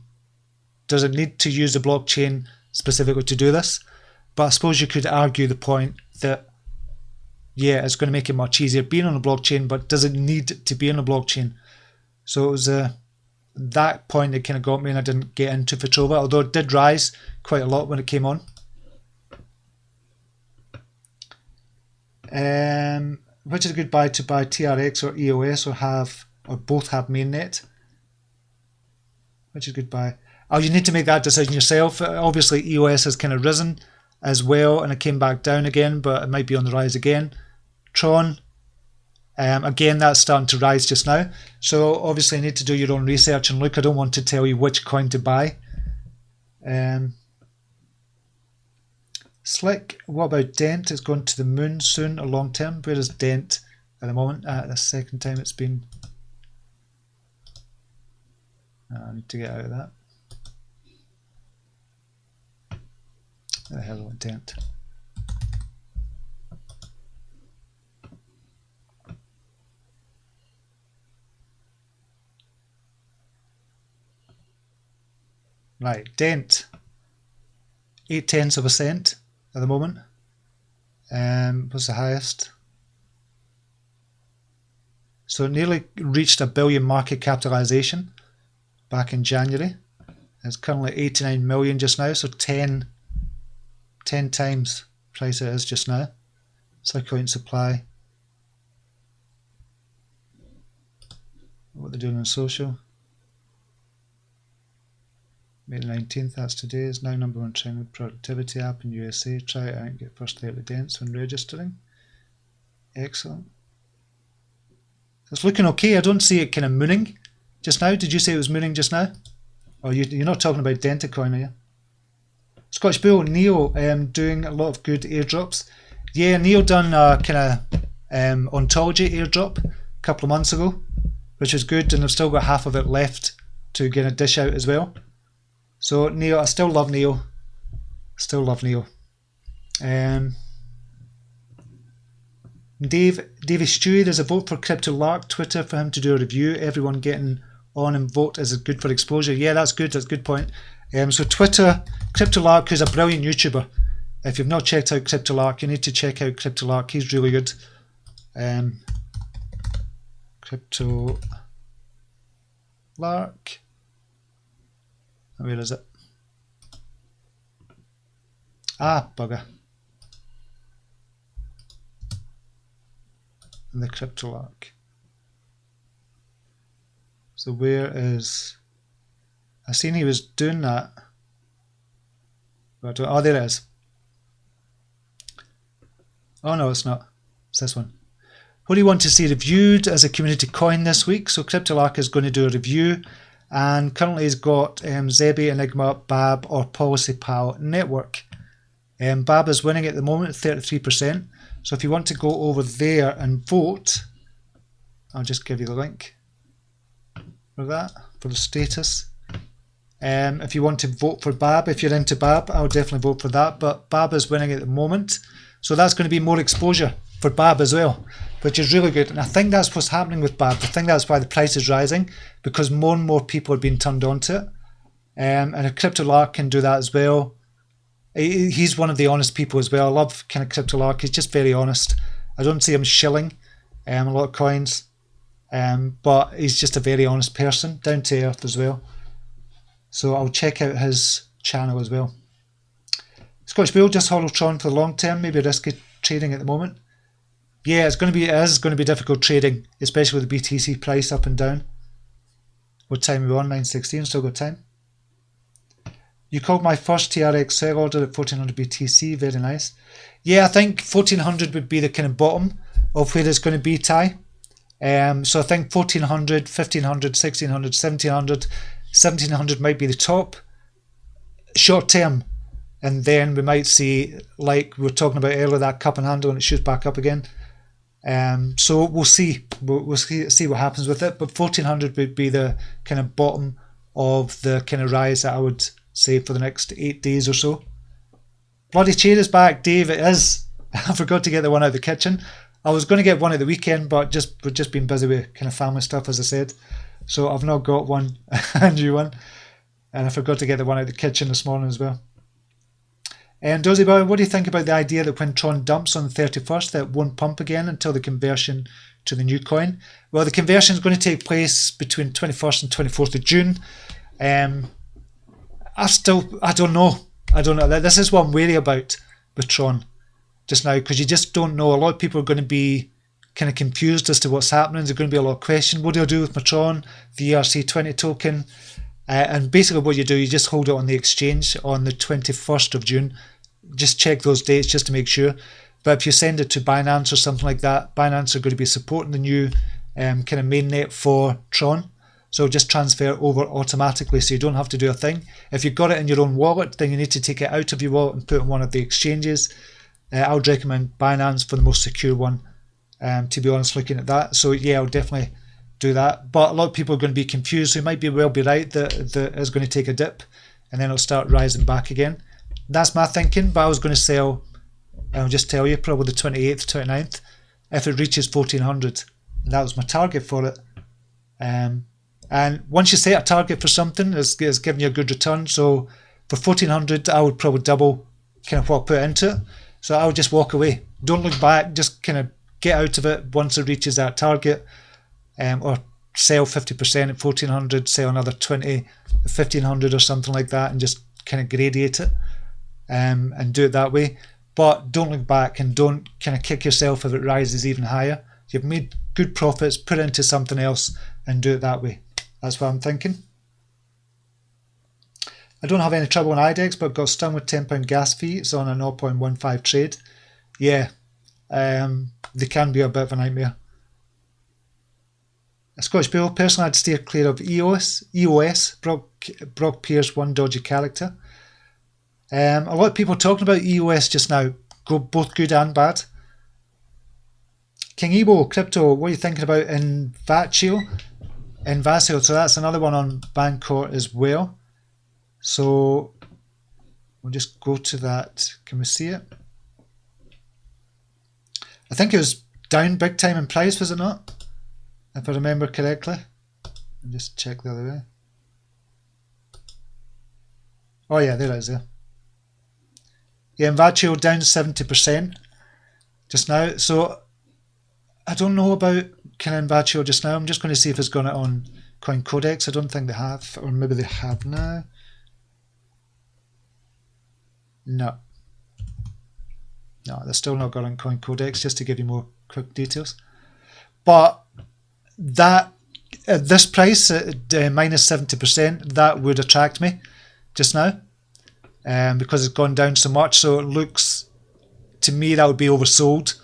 Does it need to use the blockchain specifically to do this? But I suppose you could argue the point that, yeah, it's going to make it much easier being on the blockchain, but does it need to be on the blockchain? So it was that point that kind of got me, and I didn't get into Fitrova, although it did rise quite a lot when it came on. Which is a good buy to buy TRX or EOS or both have mainnet? Which is a good buy? Oh, you need to make that decision yourself. Obviously, EOS has kind of risen as well, and it came back down again, but it might be on the rise again. Tron, again, that's starting to rise just now. So obviously, you need to do your own research and look. I don't want to tell you which coin to buy. Slick, what about Dent? It's going to the moon soon or long term. Where is Dent at the moment? The second time it's been. I need to get out of that. Where the hell is Dent? Right, Dent. 0.8% at the moment. Was the highest. So it nearly reached 1 billion market capitalization back in January. It's currently 89 million just now, so 10 times price it is just now. Circulating supply. What they're doing on social. May the 19th, that's today, is now #1 trending productivity app in USA. Try it out and get first 30 dents when registering. Excellent. It's looking okay. I don't see it kind of mooning just now. Did you say it was mooning just now? Oh, you're not talking about Dentacoin, are you? Scottish Bull, Neo, doing a lot of good airdrops. Yeah, Neo done a kind of ontology airdrop a couple of months ago, which is good, and I've still got half of it left to get a dish out as well. So Neo, I still love Neo. Still love Neo. Davey Stewie, there's a vote for Crypto Lark Twitter for him to do a review. Everyone getting on and vote is good for exposure. Yeah, that's good. That's a good point. So Twitter, Crypto Lark is a brilliant YouTuber. If you've not checked out Crypto Lark, you need to check out Crypto Lark. He's really good. Crypto Lark. Where is it? Bugger. The Crypto Lark. So where is... I seen he was doing that. But oh, there it is. Oh no, it's not. It's this one. What do you want to see reviewed as a community coin this week? So CryptoLark is going to do a review, and currently he's got Zebi, Enigma, Babb, or PolicyPal Network. Babb is winning at the moment, 33%. So if you want to go over there and vote, I'll just give you the link for that, for the status. If you want to vote for Babb, if you're into Babb, I'll definitely vote for that. But Babb is winning at the moment, so that's going to be more exposure for Babb as well, which is really good. And I think that's what's happening with Babb. I think that's why the price is rising, because more and more people are being turned on to it. And a CryptoLark can do that as well. He's one of the honest people as well. I love kind of CryptoLark. He's just very honest. I don't see him shilling a lot of coins, but he's just a very honest person, down to earth as well. So I'll check out his channel as well. Scottish Bull, just hodl Tron for the long term, maybe risky trading at the moment. Yeah, it is going to be difficult trading, especially with the BTC price up and down. What time are we on? 9:16, still got time. You called my first TRX sell order at 1400 BTC, very nice. Yeah, I think 1400 would be the kind of bottom of where it's going to be, Ty. So I think 1400, 1500, 1600, 1700, 1700 might be the top short term, and then we might see, like we were talking about earlier, that cup and handle, and it shoots back up again. So we'll see. We'll see what happens with it. But 1400 would be the kind of bottom of the kind of rise that I would say for the next 8 days or so. Bloody chair is back, Dave. It is. I forgot to get the one out of the kitchen. I was going to get one at the weekend, but we've just been busy with kind of family stuff, as I said. So I've not got one, a new one, and I forgot to get the one out of the kitchen this morning as well. And Dozy Boy, what do you think about the idea that when Tron dumps on the 31st, that it won't pump again until the conversion to the new coin? Well, the conversion is going to take place between 21st and 24th of June. I don't know. This is what I'm wary about with Tron just now, because you just don't know. A lot of people are going to be kind of confused as to what's happening. There's going to be a lot of questions. What do I do with my Tron, the ERC20 token? And basically what you do, you just hold it on the exchange on the 21st of June. Just check those dates just to make sure. But if you send it to Binance or something like that, Binance are going to be supporting the new kind of mainnet for Tron. So just transfer over automatically, so you don't have to do a thing. If you've got it in your own wallet, then you need to take it out of your wallet and put it on one of the exchanges. I would recommend Binance for the most secure one, to be honest, looking at that. So yeah, I'll definitely do that. But a lot of people are going to be confused, so you might be right that it's going to take a dip and then it'll start rising back again. That's my thinking, but I was going to sell, I'll just tell you, probably the 28th, 29th, if it reaches 1400. That was my target for it. And once you set a target for something, it's giving you a good return. So for 1400, I would probably double kind of what I put into it. So I would just walk away. Don't look back, just kind of get out of it once it reaches that target. Or sell 50% at 1400, sell another 20 at 1500 or something like that, and just kind of gradiate it and do it that way. But don't look back and don't kind of kick yourself if it rises even higher. You've made good profits, put it into something else and do it that way. That's what I'm thinking. I don't have any trouble on IDEX, but got stung with £10 gas fee. It's on a 0.15 trade. Yeah, they can be a bit of a nightmare. A Scottish Bull, personally I'd steer clear of EOS, Brock Pierce, one dodgy character. A lot of people are talking about EOS just now, both good and bad. King Ebo, Crypto, what are you thinking about Invacio? So that's another one on Bancourt as well. So we'll just go to that. Can we see it? I think it was down big time in price, was it not? If I remember correctly. I'll just check the other way. Oh yeah, there it is there. Yeah, Invacio down 70% just now. So I don't know about kind of Invacio just now. I'm just going to see if it's got it on CoinCodex. I don't think they have, or maybe they have now. No, they're still not got on CoinCodex, just to give you more quick details. But that at this price, minus 70%, that would attract me just now, because it's gone down so much. So it looks to me that would be oversold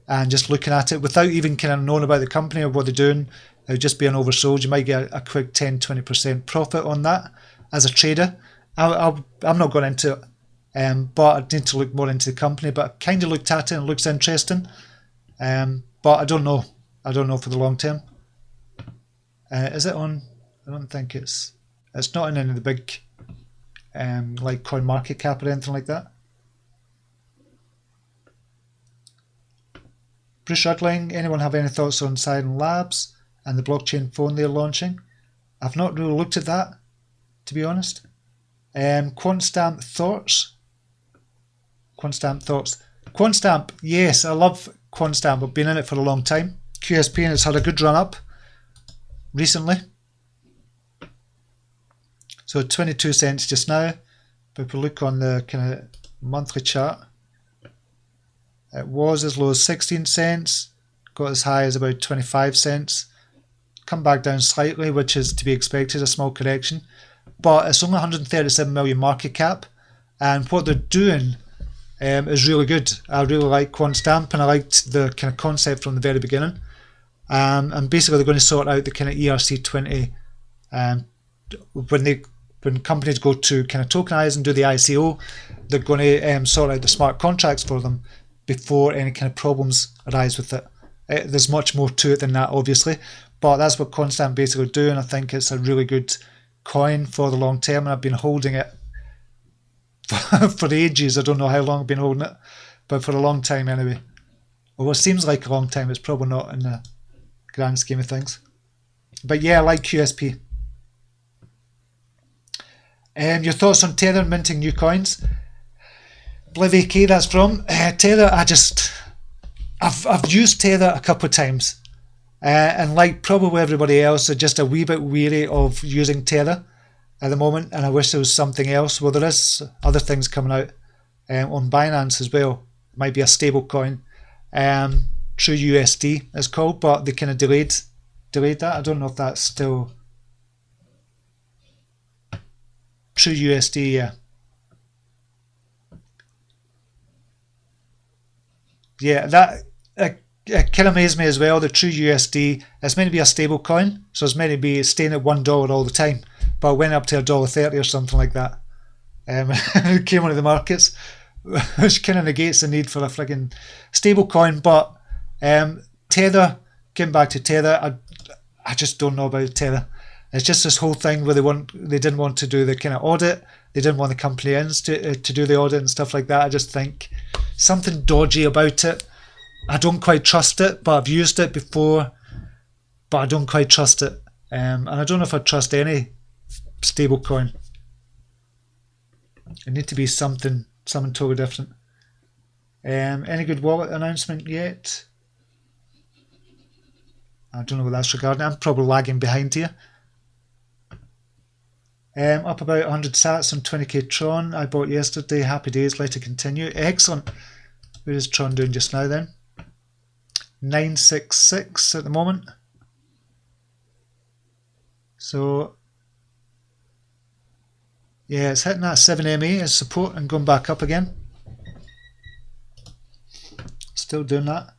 and just looking at it without even kind of knowing about the company or what they're doing, it would just being oversold. You might get a quick 10-20% profit on that as a trader. I'm not going into it, but I need to look more into the company. But I kind of looked at it and it looks interesting, but I don't know. I don't know for the long term. Is it on? I don't think it's not in any of the big like CoinMarketCap or anything like that. Bruce Rudling, anyone have any thoughts on Siren Labs and the blockchain phone they're launching? I've not really looked at that, to be honest. Quantstamp thoughts? Quantstamp, yes, I love Quantstamp. I've been in it for a long time. QSP, and it's had a good run up recently. So 22 cents just now. But if we look on the kind of monthly chart, it was as low as 16 cents, got as high as about 25 cents. Come back down slightly, which is to be expected, a small correction. But it's only 137 million market cap, and what they're doing is really good. I really like Quantstamp, and I liked the kind of concept from the very beginning. And basically, they're going to sort out the kind of ERC20 when companies go to kind of tokenize and do the ICO. They're going to sort out the smart contracts for them before any kind of problems arise with it. There's much more to it than that, obviously, but that's what Quantstamp basically do, and I think it's a really good coin for the long term, and I've been holding it for ages. I don't know how long I've been holding it, but for a long time anyway. Well, what seems like a long time, it's probably not in the grand scheme of things. But yeah, I like QSP. Your thoughts on Tether minting new coins? Blivy K, that's from. Tether, I've used Tether a couple of times. And like probably everybody else, I'm just a wee bit weary of using Tether at the moment, and I wish there was something else. Well, there is other things coming out on Binance as well. It might be a stable coin. True USD it's called, but they kind of delayed that. I don't know if that's still True USD, yeah. Yeah, that it kind of amazed me as well. The True USD is meant to be a stable coin, so it's meant to be staying at $1 all the time, but it went up to $1.30 or something like that. It came onto the markets, which kind of negates the need for a friggin' stable coin. But Tether, getting back to Tether, I just don't know about Tether. It's just this whole thing where they didn't want to do the kind of audit. They didn't want the company to do the audit and stuff like that. I just think something dodgy about it. I don't quite trust it, but I've used it before, but I don't quite trust it. And I don't know if I trust any stable coin. It needs to be something totally different. Any good wallet announcement yet? I don't know what that's regarding. I'm probably lagging behind here. Up about 100 sats on 20k Tron. I bought yesterday. Happy days. Let it continue. Excellent. Where is Tron doing just now then? 966 at the moment. So yeah, it's hitting that 7 MA as support and going back up again. Still doing that.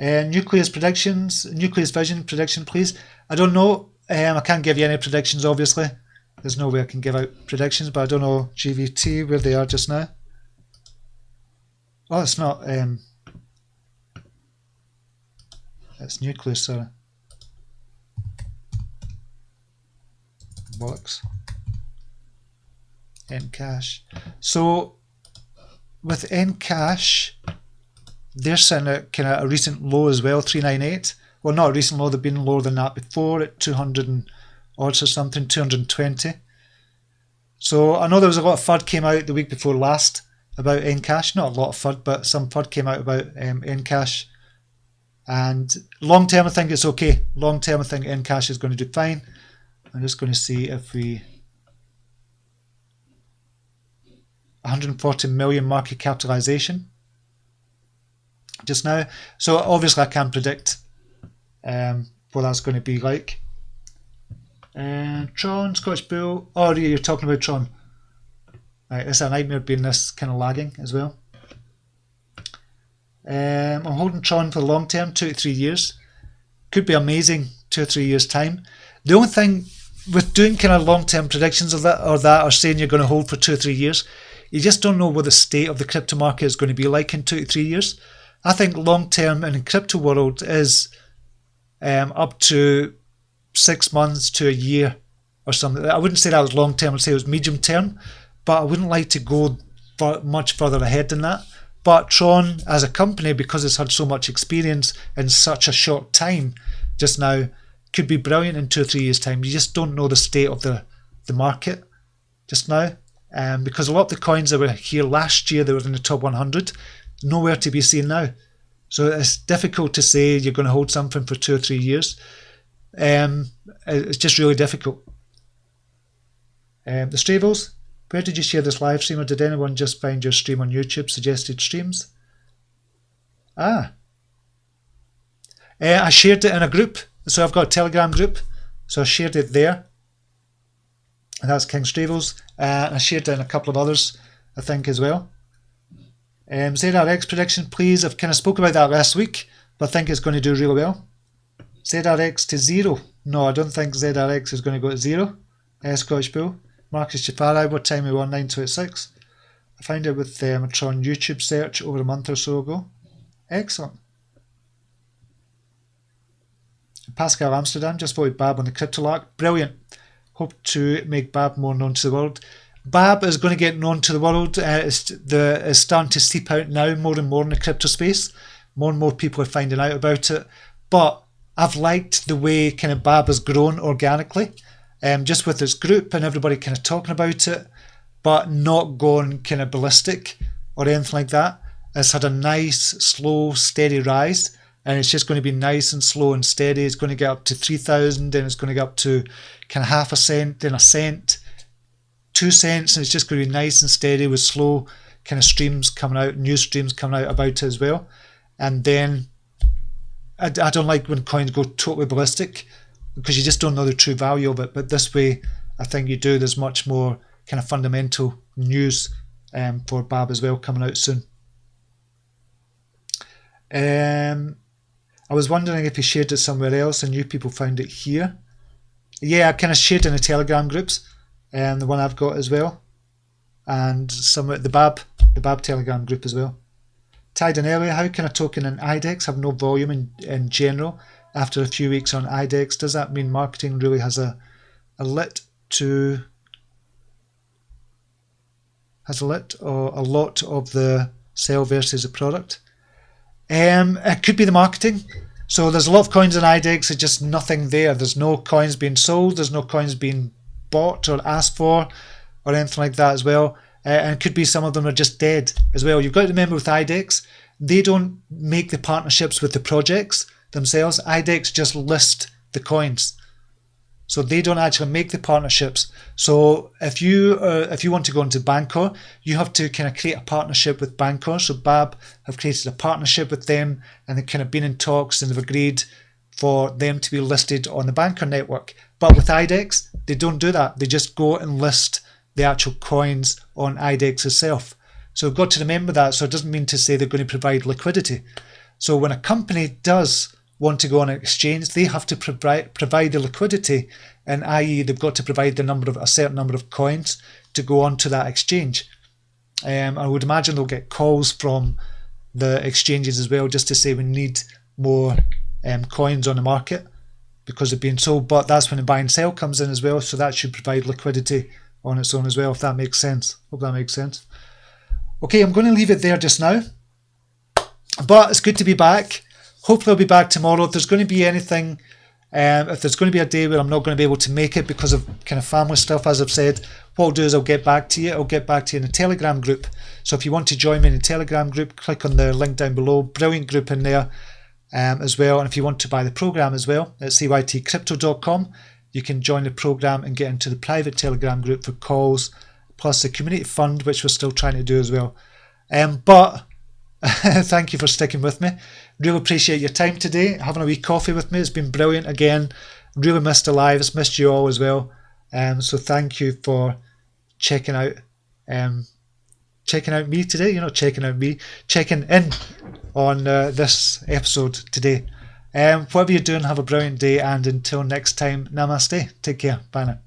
Nucleus Vision prediction, please. I don't know. I can't give you any predictions, obviously. There's no way I can give out predictions, but I don't know GVT where they are just now. Oh, it's not. It's Nucleus, sorry. Bollocks. Ncash. So with Ncash, they're sitting at kind of a recent low as well, 398. Well, not a recent low, they've been lower than that before at 200 and odds or something, 220. So I know there was a lot of FUD came out the week before last about Ncash. Not a lot of FUD, but some FUD came out about Ncash. And long term, I think it's okay. Long term, I think Ncash is going to do fine. I'm just going to see if we 140 million market capitalization just now. So obviously I can't predict what that's going to be like. Tron, Scottish Bull. Oh, you're talking about Tron. Right, it's a nightmare being this kind of lagging as well. I'm holding Tron for the long term, 2 to 3 years. Could be amazing 2 or 3 years time. The only thing with doing kind of long-term predictions of that or saying you're going to hold for 2 or 3 years, you just don't know what the state of the crypto market is going to be like in 2 to 3 years. I think long-term in the crypto world is up to 6 months to a year or something. I wouldn't say that was long-term, I'd say it was medium-term, but I wouldn't like to go much further ahead than that. But Tron as a company, because it's had so much experience in such a short time just now, could be brilliant in 2 or 3 years time. You just don't know the state of the market just now, because a lot of the coins that were here last year, they were in the top 100, nowhere to be seen now. So it's difficult to say you're going to hold something for 2 or 3 years. It's just really difficult. The Stravos, where did you share this live stream, or did anyone just find your stream on YouTube, suggested streams? I shared it in a group. So I've got a Telegram group, so I shared it there. And that's King Stravos. I shared it in a couple of others, I think, as well. ZRX prediction, please. I've kind of spoke about that last week, but I think it's going to do really well. ZRX to 0. No, I don't think ZRX is going to go to 0. Scottish Bull. Marcus Jafari, what time are we on? 9:26. I found it with a Tron YouTube search over a month or so ago. Excellent. Pascal Amsterdam just voted Babb on the crypto lark. Brilliant. Hope to make Babb more known to the world. Babb is going to get known to the world. It's starting to seep out now more and more in the crypto space. More and more people are finding out about it. But I've liked the way kind of Babb has grown organically, just with its group and everybody kind of talking about it, but not going kind of ballistic or anything like that. It's had a nice, slow, steady rise. And it's just going to be nice and slow and steady. It's going to get up to 3,000, then it's going to get up to kind of half a cent, then a cent, 2 cents, and it's just going to be nice and steady with slow kind of streams coming out, new streams coming out about it as well. And then I don't like when coins go totally ballistic, because you just don't know the true value of it. But this way, I think you do. There's much more kind of fundamental news for Babb as well coming out soon. I was wondering if you shared it somewhere else and new people found it here. Yeah, I kind of shared in the Telegram groups, the one I've got as well, and some at the Babb Telegram group as well. Tied in earlier, how can a token in IDEX have no volume in general after a few weeks on IDEX? Does that mean marketing really has a lot of the sell versus the product? It could be the marketing. So there's a lot of coins in IDEX, it's just nothing there. There's no coins being sold, there's no coins being bought or asked for or anything like that as well. And it could be some of them are just dead as well. You've got to remember with IDEX, they don't make the partnerships with the projects themselves. IDEX just list the coins. So they don't actually make the partnerships. So if you want to go into Bancor, you have to kind of create a partnership with Bancor. So Babb have created a partnership with them, and they've kind of been in talks and they've agreed for them to be listed on the Bancor network. But with IDEX, they don't do that. They just go and list the actual coins on IDEX itself. So we've got to remember that. So it doesn't mean to say they're going to provide liquidity. So when a company does want to go on an exchange, they have to provide the liquidity, and i.e. they've got to provide a certain number of coins to go on to that exchange. I would imagine they'll get calls from the exchanges as well, just to say we need more coins on the market because they're being sold. But that's when the buy and sell comes in as well, so that should provide liquidity on its own as well, if that makes sense. Hope that makes sense. Okay, I'm going to leave it there just now, but it's good to be back. Hopefully I'll be back tomorrow. If there's going to be anything, if there's going to be a day where I'm not going to be able to make it because of kind of family stuff, as I've said, what I'll do is I'll get back to you. I'll get back to you in the Telegram group. So if you want to join me in the Telegram group, click on the link down below. Brilliant group in there as well. And if you want to buy the program as well, at CYT-Crypto.com, you can join the program and get into the private Telegram group for calls, plus the community fund, which we're still trying to do as well. But thank you for sticking with me. Really appreciate your time today, having a wee coffee with me. It's been brilliant again. Really missed the lives, missed you all as well. So thank you for checking out checking out me today. You're not checking out me, checking in on this episode today. Whatever you're doing, have a brilliant day, and until next time, namaste. Take care. Bye now.